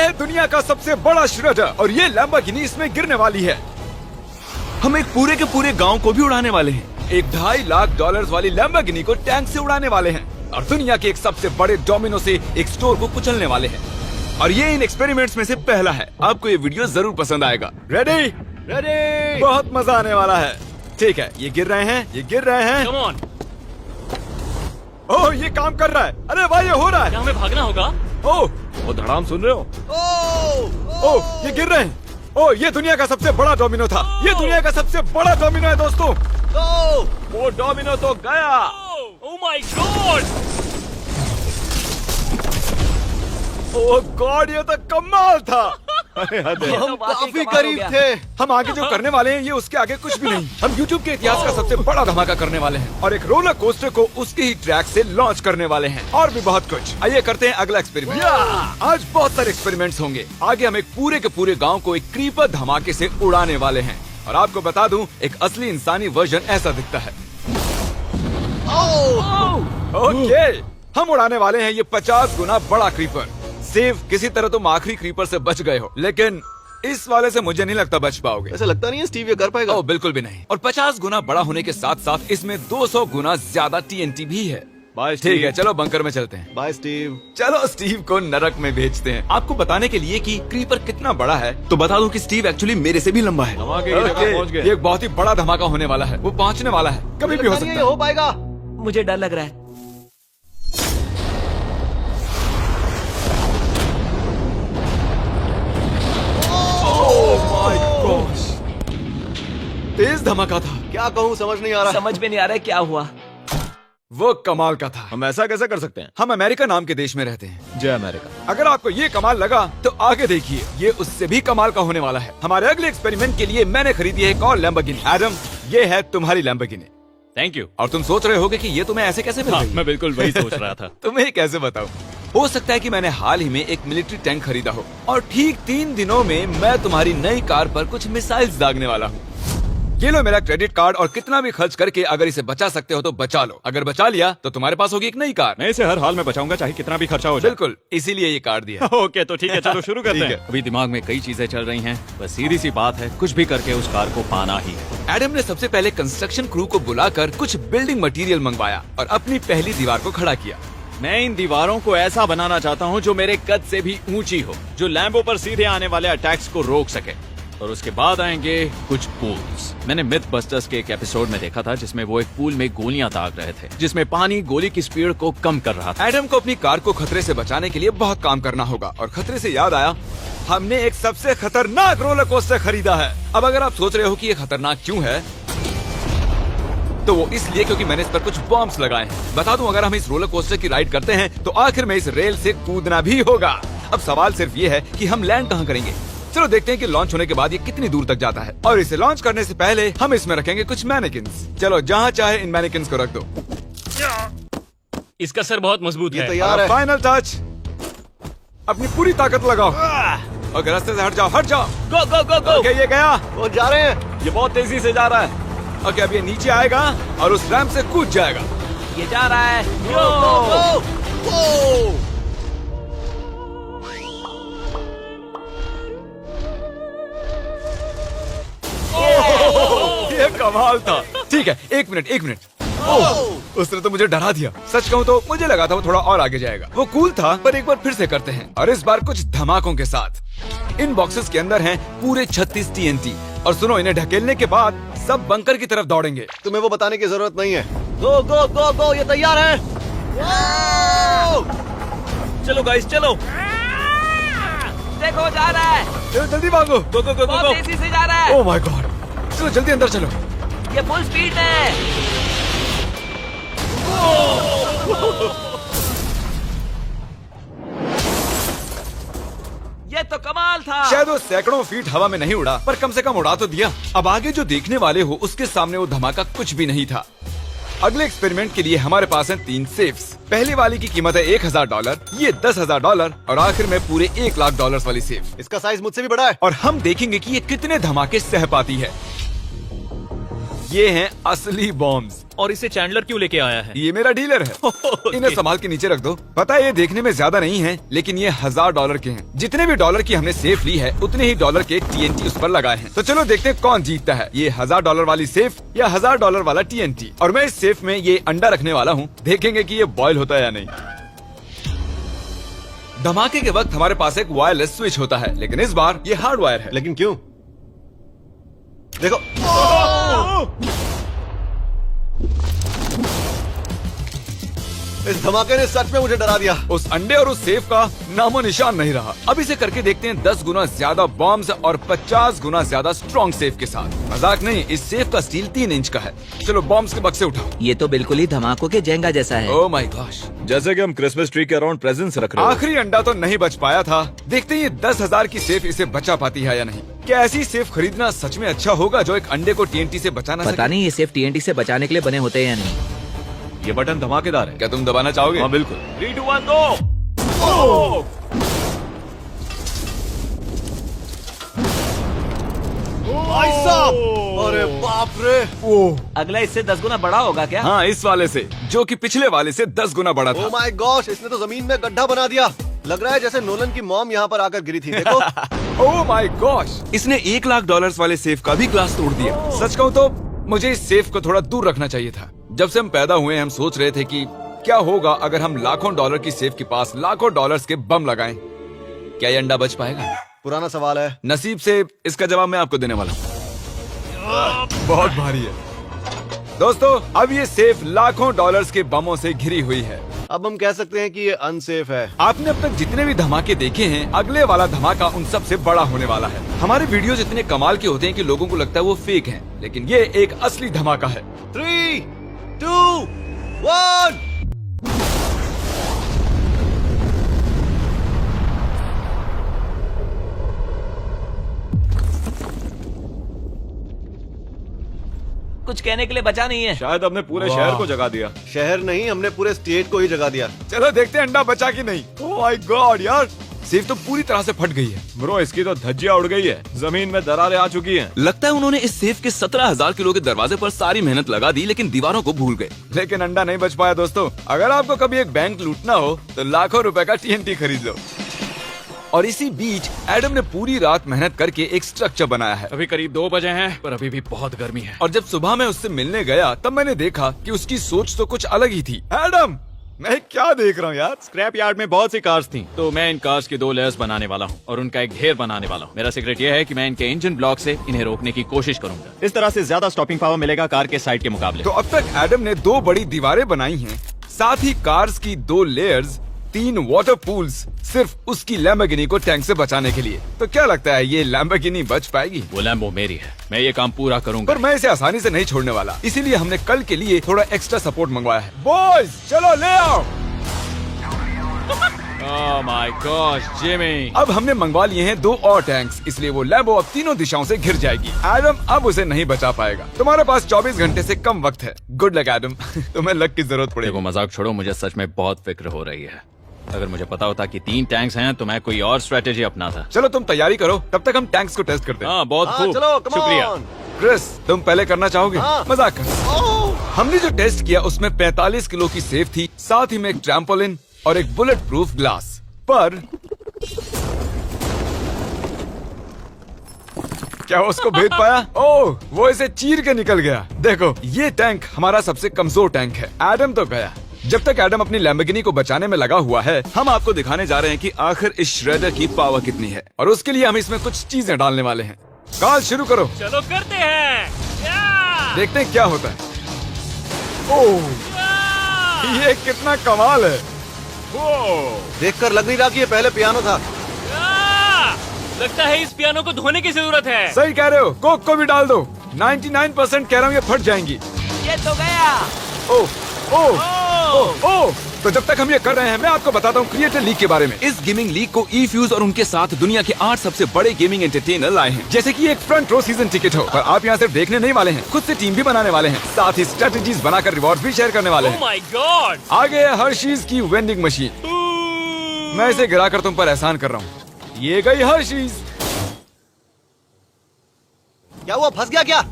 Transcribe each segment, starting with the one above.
है दुनिया का सबसे बड़ा श्रेडर और ये लैम्बोर्गिनी इसमें गिरने वाली है। हम एक पूरे के पूरे गांव को भी उड़ाने वाले हैं। एक $2.5 लाख वाली लैम्बोर्गिनी को टैंक से उड़ाने वाले हैं और दुनिया के एक सबसे बड़े डोमिनो से एक स्टोर को कुचलने वाले हैं। और ये इन एक्सपेरिमेंट्स में से पहला है। आपको ये वीडियो जरूर पसंद आएगा। रेडी? रेडी। बहुत मजा आने वाला है। ठीक है, ये गिर रहे हैं, ये गिर रहे हैं। Come on। ओह, ये काम कर रहा है। अरे भाई, ये हो रहा है। क्या हमें भागना होगा? ओह, वो धड़ाम सुन रहे हो? ओह, ये गिर रहे हैं। ओह, ये दुनिया का सबसे बड़ा डोमिनो था। ये दुनिया का सबसे बड़ा डोमिनो है दोस्तों। वो डोमिनो तो गया। Oh my God! Oh God, ये तो कमाल था। हम काफी करीब थे। हम आगे जो करने वाले हैं ये उसके आगे कुछ भी नहीं। हम YouTube के इतिहास का सबसे बड़ा धमाका करने वाले हैं और एक रोलर कोस्टर को उसके ही ट्रैक से लॉन्च करने वाले हैं और भी बहुत कुछ। आइए करते हैं अगला एक्सपेरिमेंट। आज बहुत सारे एक्सपेरिमेंट्स होंगे। आगे हम एक पूरे के पूरे गांव को एक क्रीपर धमाके से उड़ाने वाले हैं और आपको बता दूं, एक असली इंसानी वर्जन ऐसा दिखता है। ओके, हम उड़ाने वाले हैं ये 50 गुना बड़ा क्रीपर। सेव, किसी तरह तुम आखिरी क्रीपर से बच गए हो, लेकिन इस वाले से मुझे नहीं लगता बच पाओगे। ऐसा लगता नहीं है स्टीव ये कर पाएगा। ओह बिल्कुल भी नहीं। और 50 गुना बड़ा होने के साथ साथ इसमें 200 गुना ज्यादा TNT भी है। बाय ठीक है, चलो बंकर में चलते हैं। Bye Steve. चलो स्टीव को नरक में भेजते हैं। आपको बताने के लिए कि क्रीपर कितना बड़ा है तो बता दूं कि स्टीव एक्चुअली मेरे से भी लंबा है। धमाके की जगह पहुंच गए। ये एक बहुत ही बड़ा धमाका होने वाला है। वो पहुंचने वाला है, कभी भी हो सकता है। हो पाएगा। मुझे डर लग रहा है। तेज धमाका था। क्या कहूँ समझ नहीं आ रहा। समझ में नहीं आ रहा है क्या हुआ। वो कमाल का था। हम ऐसा कैसे कर सकते हैं? हम अमेरिका नाम के देश में रहते हैं। जय अमेरिका। अगर आपको ये कमाल लगा तो आगे देखिए, ये उससे भी कमाल का होने वाला है। हमारे अगले एक्सपेरिमेंट के लिए मैंने खरीदी है एक और लैम्बोर्गिनी। एडम, ये है तुम्हारी लैम्बोर्गिनी। Thank you. और तुम सोच रहे होगे कि ये तुम्हें ऐसे कैसे मिल गई? मैं बिल्कुल वही सोच रहा था। तुम्हें कैसे बताऊं? हो सकता है कि मैंने हाल ही में एक मिलिट्री टैंक खरीदा हो और ठीक 3 दिनों में मैं तुम्हारी नई कार पर कुछ मिसाइल्स दागने वाला हूँ। ये लो मेरा क्रेडिट कार्ड और कितना भी खर्च करके अगर इसे बचा सकते हो तो बचा लो। अगर बचा लिया तो तुम्हारे पास होगी एक नई कार। मैं इसे हर हाल में बचाऊंगा, चाहे कितना भी खर्चा हो जाए। बिल्कुल, इसीलिए ये कार्ड दिया। ओके, तो ठीक है, चलो शुरू करते ठीक हैं। अभी दिमाग में कई चीजें चल रही हैं, बस सीधी सी बात है, कुछ भी करके उस कार को पाना ही है। एडम ने सबसे पहले कंस्ट्रक्शन क्रू को बुलाकर कुछ बिल्डिंग मटेरियल मंगवाया और अपनी पहली दीवार को खड़ा किया। मैं इन दीवारों को ऐसा बनाना चाहता हूँ जो मेरे कद से भी ऊंची हो, जो लैम्बो पर सीधे आने वाले अटैक्स को रोक सके। और उसके बाद आएंगे कुछ पूल्स। मैंने मिथ बस्टर्स के एक एपिसोड में देखा था जिसमें वो एक पूल में गोलियां दाग रहे थे, जिसमें पानी गोली की स्पीड को कम कर रहा था। एडम को अपनी कार को खतरे से बचाने के लिए बहुत काम करना होगा और खतरे से याद आया, हमने एक सबसे खतरनाक रोलर कोस्टर खरीदा है। अब अगर आप सोच रहे हो कि ये खतरनाक क्यों है, तो वो इसलिए क्योंकि मैंने इस पर कुछ बॉम्ब्स लगाए हैं। बता दूं, अगर हम इस रोलर कोस्टर की राइड करते हैं तो आखिर में इस रेल से कूदना भी होगा। अब सवाल सिर्फ ये है कि हम लैंड कहाँ करेंगे। चलो देखते हैं कि लॉन्च होने के बाद ये कितनी दूर तक जाता है। और इसे लॉन्च करने से पहले हम इसमें रखेंगे कुछ मैनेकिन्स। चलो जहाँ चाहे इन मैनेकिन्स को रख दो। इसका सर बहुत मजबूत है। तैयार है। फाइनल टच, अपनी पूरी ताकत लगाओ। ओके, रास्ते से हट जाओ, हट जाओ। गो गो गो गो। ओके, ये गया। वो जा रहे हैं। ये बहुत तेजी से जा रहा है। ओके, अब ये नीचे आएगा और उस रैंप से कूद जाएगा। ये जा रहा है। ये कमाल था। ठीक है, एक मिनट। ओह, उसने तो मुझे डरा दिया। सच कहूँ तो मुझे लगा था वो थोड़ा और आगे जाएगा। वो कूल था, पर एक बार फिर से करते हैं और इस बार कुछ धमाकों के साथ। इन बॉक्सेस के अंदर हैं पूरे 36 TNT और सुनो, इन्हें ढकेलने के बाद सब बंकर की तरफ दौड़ेंगे। तुम्हें वो बताने की जरूरत नहीं है। गो गो गो गो, ये तैयार है। चलो गाइस, चलो। देखो जा रहा है। चलो जल्दी भागो। गो गो गो गो बहुत गो। तेजी से जा रहा है। ओह माय गॉड, चलो जल्दी अंदर चलो। ये फुल स्पीड है। ये तो कमाल था। शायद वो सैकड़ों फीट हवा में नहीं उड़ा, पर कम से कम उड़ा तो दिया। अब आगे जो देखने वाले हो उसके सामने वो धमाका कुछ भी नहीं था। अगले एक्सपेरिमेंट के लिए हमारे पास हैं 3 सेफ्स। पहली वाली की कीमत है $1000, ये $10,000 और आखिर में पूरे $1 लाख वाली सेफ। इसका साइज मुझसे भी बड़ा है। और हम देखेंगे कि ये कितने धमाके सह पाती है। ये हैं असली बॉम्ब्स। और इसे चैंडलर क्यों लेके आया है? ये मेरा डीलर है। इन्हें संभाल के नीचे रख दो। पता है ये देखने में ज्यादा नहीं है, लेकिन ये $1000 के हैं। जितने भी डॉलर की हमने सेफ ली है, उतने ही डॉलर के TNT उस पर लगाए हैं। तो चलो देखते हैं कौन जीतता है, ये $1000 वाली सेफ या $1000 वाला TNT। और मैं इस सेफ में ये अंडा रखने वाला हूँ, देखेंगे कि ये बॉयल होता है या नहीं। धमाके के वक्त हमारे पास एक वायरलेस स्विच होता है, लेकिन इस बार ये हार्ड वायर है। लेकिन क्यों? देखो, इस धमाके ने सच में मुझे डरा दिया। उस अंडे और उस सेफ का नामो निशान नहीं रहा। अब इसे करके देखते हैं 10 गुना ज्यादा बॉम्ब्स और 50 गुना ज्यादा स्ट्रॉन्ग सेफ के साथ। मजाक नहीं, इस सेफ का स्टील 3 इंच का है। चलो बॉम्ब्स के बक्से उठाओ। ये तो बिल्कुल ही धमाकों के जेंगा जैसा है। ओह माय गॉश, जैसे कि हम क्रिसमस ट्री के अराउंड प्रेजेंट्स रख रहे हैं। आखिरी अंडा तो नहीं बच पाया था। देखते हैं ये 10,000 की सेफ इसे बचा पाती है या नहीं। क्या ऐसी सेफ खरीदना सच में अच्छा होगा जो एक अंडे को TNT से बचाना पता नहीं ये सेफ TNT से बचाने के लिए बने होते हैं या नहीं। ये बटन धमाकेदार है। क्या तुम दबाना चाहोगे? हाँ बिल्कुल। 3, 2, 1 गो। भाई साहब, अरे बाप रे। अगला इससे 10 गुना बड़ा होगा क्या? हाँ, इस वाले से, जो कि पिछले वाले से 10 गुना बड़ा ओ था। माय गॉश, इसने तो जमीन में गड्ढा बना दिया। लग रहा है जैसे नोलन की मॉम यहाँ पर आकर गिरी थी। देखो। ओह माय गॉश, इसने $1,00,000 वाले सेफ का भी ग्लास तोड़ दिया। सच कहूँ तो मुझे इस सेफ को थोड़ा दूर रखना चाहिए था। जब से हम पैदा हुए हम सोच रहे थे कि क्या होगा अगर हम लाखों डॉलर की सेफ के पास लाखों डॉलर्स के बम लगाएं। क्या ये अंडा बच पाएगा? पुराना सवाल है। नसीब से इसका जवाब मैं आपको देने वाला हूँ। बहुत भारी है दोस्तों। अब ये सेफ लाखों डॉलर्स के बमों से घिरी हुई है। अब हम कह सकते हैं कि ये अनसेफ है। आपने अब तक जितने भी धमाके देखे हैं, अगले वाला धमाका उन सब से बड़ा होने वाला है। हमारे वीडियोस इतने कमाल के होते हैं कि लोगों को लगता है वो फेक हैं, लेकिन ये एक असली धमाका है। 3, 2, 1। कुछ कहने के लिए बचा नहीं है। शायद हमने पूरे शहर को जगा दिया। शहर नहीं, हमने पूरे स्टेट को ही जगा दिया। चलो देखते हैं अंडा बचा कि नहीं। ओह माय गॉड यार, सेफ तो पूरी तरह से फट गई है। ब्रो, इसकी तो धज्जियां उड़ गई है। जमीन में दरारें आ चुकी हैं। लगता है उन्होंने इस सेफ के 17,000 किलो के दरवाजे पर सारी मेहनत लगा दी, लेकिन दीवारों को भूल गए। लेकिन अंडा नहीं बच पाया दोस्तों। अगर आपको कभी एक बैंक लूटना हो तो लाखों रुपए का TNT खरीद लो। और इसी बीच एडम ने पूरी रात मेहनत करके एक स्ट्रक्चर बनाया है। अभी करीब 2 बजे हैं, पर अभी भी बहुत गर्मी है। और जब सुबह मैं उससे मिलने गया तब मैंने देखा कि उसकी सोच तो कुछ अलग ही थी। एडम, मैं क्या देख रहा हूँ यार? स्क्रैप यार्ड में बहुत सी कार्स थी, तो मैं इन कार्स की 2 लेयर्स बनाने वाला हूँ और उनका एक ढेर बनाने वाला हूँ। मेरा सीक्रेट ये है कि मैं इनके इंजन ब्लॉक से इन्हें रोकने की कोशिश करूंगा। इस तरह से ज्यादा स्टॉपिंग पावर मिलेगा कार के साइड के मुकाबले। तो अब तक एडम ने 2 बड़ी दीवारें बनाई हैं, साथ ही कार्स की 2 लेयर्स, 3 वाटर पूल्स, सिर्फ उसकी लैम्बोर्गिनी को टैंक से बचाने के लिए। तो क्या लगता है ये लैम्बोर्गिनी बच पाएगी? वो लैम्बो मेरी है, मैं ये काम पूरा करूंगा। पर मैं इसे आसानी से नहीं छोड़ने वाला, इसीलिए हमने कल के लिए थोड़ा एक्स्ट्रा सपोर्ट मंगवाया है। बॉयज चलो ले आओ। Oh my gosh Jimmy. अब हमने मंगवा लिए हैं 2 और टैंक्स, इसलिए वो लैम्बो अब तीनों दिशाओं से घिर जाएगी। एडम अब उसे नहीं बचा पाएगा। तुम्हारे पास 24 घंटे से कम वक्त है। Good luck Adam. तुम्हें लक की जरूरत पड़ेगी। देखो मजाक छोड़ो, मुझे सच में बहुत फिक्र हो रही है। अगर मुझे पता होता कि 3 टैंक्स हैं तो मैं कोई और स्ट्रेटेजी अपनाता। चलो तुम तैयारी करो, तब तक हम टैंक्स को टेस्ट करते हैं। हाँ बहुत हाँ, खूब, चलो, come शुक्रिया। on। क्रिस, तुम पहले करना चाहोगे? हाँ। मजाक कर। हमने जो टेस्ट किया उसमें 45 किलो की सेफ थी, साथ ही में एक ट्रैम्पोलिन और एक बुलेट प्रूफ ग्लास। पर क्या वो उसको भेद पाया? ओह, वो इसे चीर के निकल गया। देखो, ये टैंक हमारा सबसे कमजोर टैंक है। एडम तो गया। जब तक एडम अपनी लैम्बोर्गिनी को बचाने में लगा हुआ है, हम आपको दिखाने जा रहे हैं कि आखिर इस श्रेडर की पावर कितनी है, और उसके लिए हम इसमें कुछ चीजें डालने वाले हैं। कॉल शुरू करो। चलो करते हैं। देखते हैं क्या होता है। ओह, ये कितना कमाल है। देखकर लग नहीं रहा कि ये पहले पियानो था। लगता है इस पियानो को धोने की जरूरत है। सही कह रहे हो, कोक को भी डाल दो। 99% कह रहा हूँ ये फट जाएंगी। ये तो गया। ओह ओह ओह ओह। तो जब तक हम ये कर रहे हैं, मैं आपको बताता हूँ क्रिएटर लीग के बारे में। इस गेमिंग लीग को ई-फ्यूज और उनके साथ दुनिया के 8 सबसे बड़े गेमिंग एंटरटेनर लाए हैं। जैसे कि एक फ्रंट रो सीजन टिकट हो, पर आप यहाँ सिर्फ देखने नहीं वाले हैं, खुद से टीम भी बनाने वाले हैं, साथ ही स्ट्रेटेजीज बनाकर रिवॉर्ड भी शेयर करने वाले ओह हैं। My God. आगे है हर्शीज की वेंडिंग मशीन। मैं इसे गिराकर तुम पर एहसान कर रहा हूँ। ये गई हर्शीज। क्या हुआ, फंस गया क्या?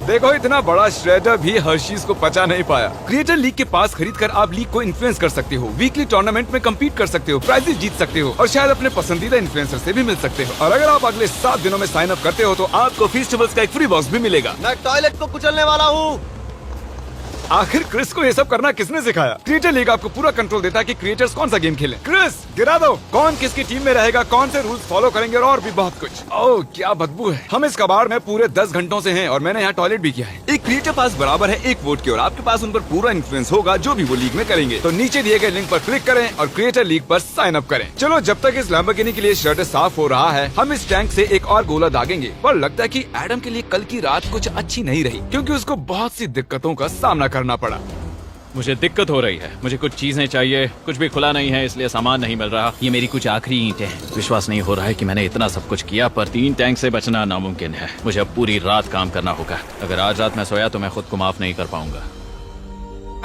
देखो इतना बड़ा श्रेडर भी हर्शीज को पचा नहीं पाया। क्रिएटर लीग के पास खरीद कर आप लीग को इन्फ्लुएंस कर सकते हो, वीकली टूर्नामेंट में कम्पीट कर सकते हो, प्राइजेस जीत सकते हो और शायद अपने पसंदीदा इन्फ्लुएंसर से भी मिल सकते हो। और अगर आप अगले 7 दिनों में साइन अप करते हो तो आपको फेस्टिवल्स का एक फ्री बॉक्स भी मिलेगा। मैं टॉयलेट को कुचलने वाला हूँ। आखिर क्रिस को ये सब करना किसने सिखाया? क्रिएटर लीग आपको पूरा कंट्रोल देता है कि क्रिएटर्स कौन सा गेम खेलें। क्रिस गिरा दो, कौन किसकी टीम में रहेगा, कौन से रूल्स फॉलो करेंगे और भी बहुत कुछ। ओह क्या बदबू है। हम इस कबाड़ में पूरे 10 घंटों से हैं और मैंने यहाँ टॉयलेट भी किया है। एक क्रिएटर पास बराबर है एक वोट के और आपके पास उन पर पूरा इन्फ्लुएंस होगा जो भी वो लीग में करेंगे। तो नीचे दिए गए लिंक पर क्लिक करें और क्रिएटर लीग पर साइन अप करें। चलो जब तक इस लैम्बोर्गिनी के लिए शटर साफ हो रहा है हम इस टैंक से एक और गोला दागेंगे। पर लगता है कि एडम के लिए कल की रात कुछ अच्छी नहीं रही क्योंकि उसको बहुत सी दिक्कतों का सामना करना पड़ा। मुझे दिक्कत हो रही है, मुझे कुछ चीजें चाहिए, कुछ भी खुला नहीं है इसलिए सामान नहीं मिल रहा। ये मेरी कुछ आखिरी ईंटें हैं। विश्वास नहीं हो रहा है कि मैंने इतना सब कुछ किया पर 3 टैंक से बचना नामुमकिन है। मुझे अब पूरी रात काम करना होगा। अगर आज रात मैं सोया तो मैं खुद को माफ नहीं कर पाऊंगा।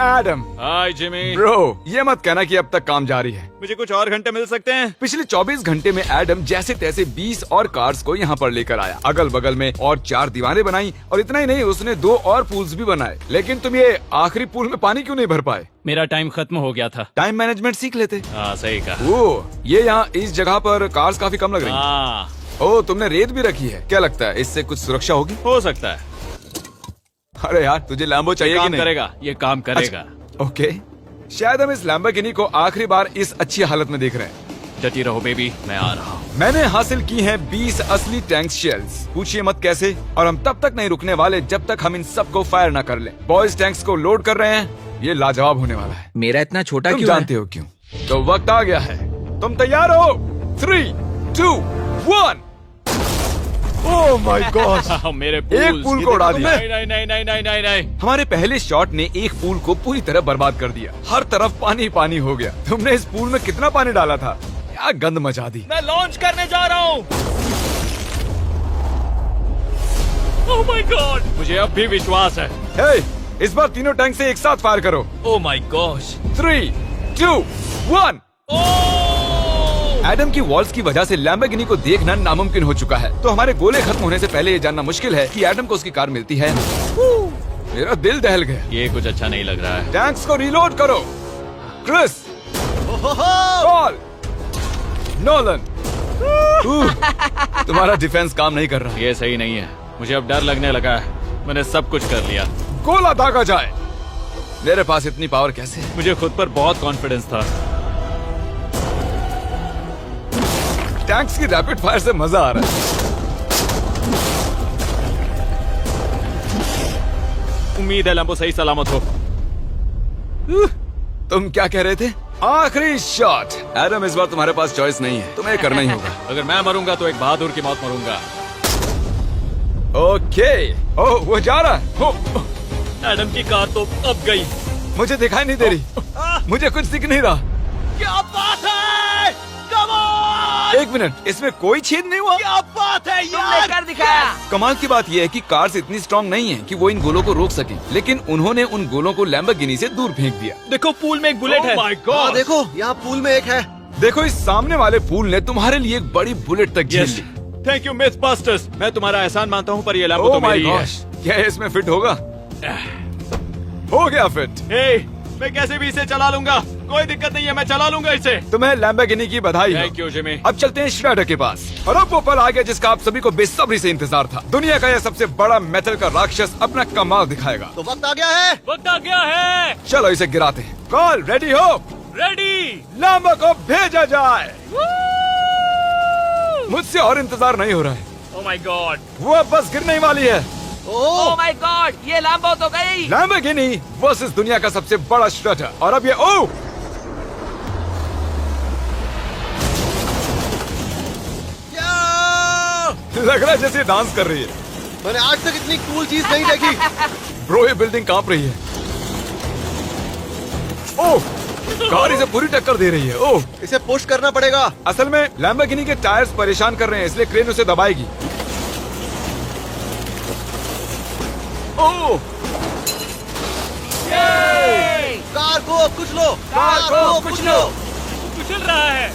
एडम हाय जिमी। ब्रो ये मत कहना कि अब तक काम जारी है। मुझे कुछ और घंटे मिल सकते हैं? पिछले 24 घंटे में एडम जैसे तैसे 20 और कार्स को यहाँ पर लेकर आया, अगल बगल में और 4 दीवारें बनाई और इतना ही नहीं उसने 2 और पूल्स भी बनाए। लेकिन तुम ये आखिरी पूल में पानी क्यों नहीं भर पाए? मेरा टाइम खत्म हो गया था। टाइम मैनेजमेंट सीख लेते। हाँ सही कहा। ओ ये यहाँ इस जगह पर कार्स काफी कम लग रही हैं। हाँ ओ तुमने रेत भी रखी है, क्या लगता है इससे कुछ सुरक्षा होगी? हो सकता है। अरे यार तुझे लैम्बो चाहिए कि काम नहीं? करेगा, ये काम करेगा। ओके शायद हम इस लैम्बोर्गिनी को आखिरी बार इस अच्छी हालत में देख रहे हैं। डटी रहो बेबी, मैं आ रहा हूँ। मैंने हासिल की हैं 20 असली टैंक शेल्स। पूछिए मत कैसे, और हम तब तक नहीं रुकने वाले जब तक हम इन सब को फायर न कर लें। बॉयज टैंक्स को लोड कर रहे हैं, ये लाजवाब होने वाला है। मेरा इतना छोटा तुम क्यों जानते हो क्यों? तो वक्त आ गया है, तुम तैयार हो? 3, 2, 1। ओह माय गॉड मेरे एक पूल को उड़ा दिया। नहीं नहीं नहीं नहीं नहीं नहीं। हमारे पहले शॉट ने एक पूल को पूरी तरह बर्बाद कर दिया, हर तरफ पानी पानी हो गया। तुमने इस पूल में कितना पानी डाला था? क्या गंद मचा दी। मैं लॉन्च करने जा रहा हूँ। Oh my God. मुझे अब भी विश्वास है। हे, इस बार तीनों टैंक से एक साथ फायर करो। Oh my gosh. 3, 2, 1। एडम की वॉल्स की वजह से लैम्बोर्गिनी को देखना नामुमकिन हो चुका है। तो हमारे गोले खत्म होने से पहले ये जानना मुश्किल है कि एडम को उसकी कार मिलती है। मेरा दिल दहल गया। ये कुछ अच्छा नहीं लग रहा है। टैंक्स को रीलोड करो। Chris, Paul, Nolan. तुम्हारा डिफेंस काम नहीं कर रहा। ये सही नहीं है, मुझे अब डर लगने लगा है। मैंने सब कुछ कर लिया। गोला दागा जाए। मेरे पास इतनी पावर कैसे है? मुझे खुद पर बहुत कॉन्फिडेंस था। टैंक्स की रैपिड फायर से मजा आ रहा है। उम्मीद है लंबो सही सलामत हो। तुम क्या कह रहे थे? आखिरी शॉट। एडम इस बार तुम्हारे पास चॉइस नहीं है, तुम्हें करना ही होगा। अगर मैं मरूंगा तो एक बहादुर की मौत मरूंगा। ओके। ओह वो जा रहा है। एडम की कार तो अब गई। मुझे दिखाई नहीं दे रही, मुझे कुछ दिख नहीं रहा। क्या बात है? Come on! एक मिनट, इसमें कोई छेद नहीं हुआ? क्या बात है तुमने कर दिखाया। कमाल की बात यह है कि कार्स इतनी स्ट्रांग नहीं है कि वो इन गोलों को रोक सके, लेकिन उन्होंने उन गोलों को लैम्बोर्गिनी से दूर फेंक दिया। देखो पूल में एक बुलेट है। माय हाँ गॉड। देखो यहाँ पूल में एक है। देखो इस सामने वाले पूल ने तुम्हारे लिए एक बड़ी बुलेट तक झेल ली। Thank you myth busters. मैं तुम्हारा एहसान मानता हूँ पर ये लैम्बो तो ओह माय मेरी है। गॉश, क्या इसमें फिट होगा? हो गया फिट। हे, मैं कैसे भी इसे चला लूंगा, कोई दिक्कत नहीं है, मैं चला लूंगा इसे। तुम्हें लैम्बोर्गिनी की बधाई हो। Thank you Jimmy. अब चलते हैं श्रेडर के पास। और अब वो पल आ गया जिसका आप सभी को बेसब्री से इंतजार था। दुनिया का यह सबसे बड़ा मेटल का राक्षस अपना कमाल दिखाएगा। तो वक्त आ गया है। वक्त आ गया है। चलो इसे गिराते हैं। कॉल रेडी हो? रेडी। लैम्बो को भेजा जाए। मुझसे और इंतजार नहीं हो रहा है। Oh my God. वो अब बस गिरने ही वाली है। ओह माय गॉड, ये लैम्बो तो गई। लैम्बोर्गिनी वर्सेस दुनिया का सबसे बड़ा श्रेडर। और अब ये लग रहा है जैसे डांस कर रही है। मैंने आज तक इतनी कूल चीज नहीं देखी। ब्रो ये बिल्डिंग कांप रही है। ओह कार इसे पूरी टक्कर दे रही है। ओह इसे पुश करना पड़ेगा। असल में लैम्बोर्गिनी के टायर्स परेशान कर रहे हैं, इसलिए क्रेन उसे दबाएगी। ओह कार को कुचलो। कार को कुचलो। कुचल रहा है।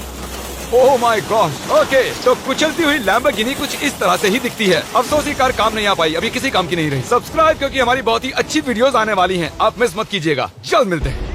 Oh my God. ओके, तो कुचलती हुई लैम्बोर्गिनी कुछ इस तरह से ही दिखती है। अफसोस ये कार काम नहीं आ पाई, अभी किसी काम की नहीं रही। सब्सक्राइब क्योंकि हमारी बहुत ही अच्छी वीडियोस आने वाली हैं, आप मिस मत कीजिएगा। जल्द मिलते हैं।